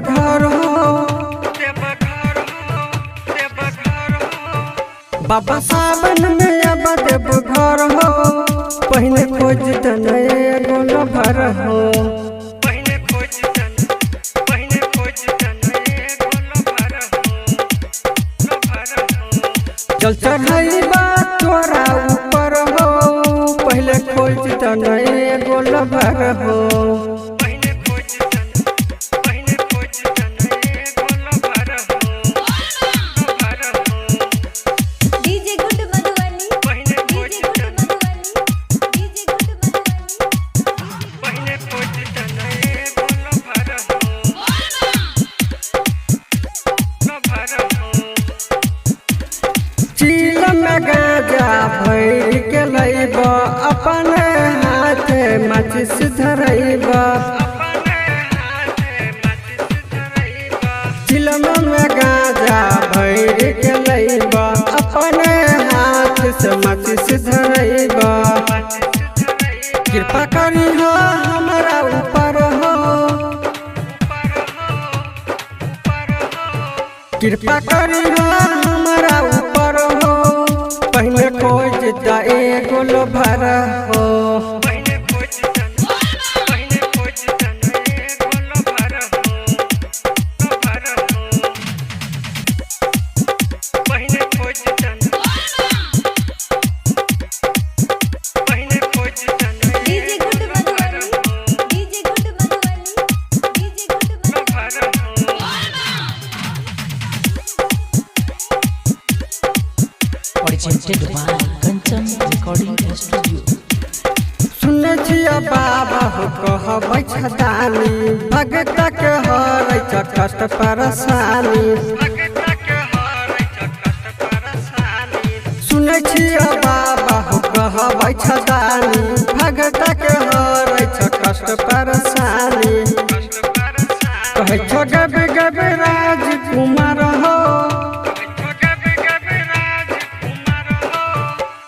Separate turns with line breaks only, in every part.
देवघर हो बाबा सावन में अब देवघर हो पहले खोज तनय गोल भर हो चल चढ़ाइबा तोरा ऊपर हो पहले खोज तनय गोल भर हो चील में गाजा भर के लैब अपन हाथ माचिस धरैब चील में गाजा भर के लैब अपन हाथ से माचिस धरैब कृपा करी हो हमारा ऊपर हो कृपा करी हो हमारा ऊपर हो पहले खोज गोल भर हो
Presented by Kanchan Recording Studio.
सुने छिया बाबा हो कहबै छदानी भगत के हरै छ कष्ट परेशानी सुने छिया बाबा हो कहबै छदानी भगत के हरै छ कष्ट परेशानी कहै छ गब राजकुमार हो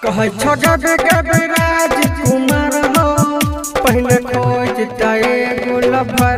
कहै छ गब राजकुमार हो पहले खोज गोल भर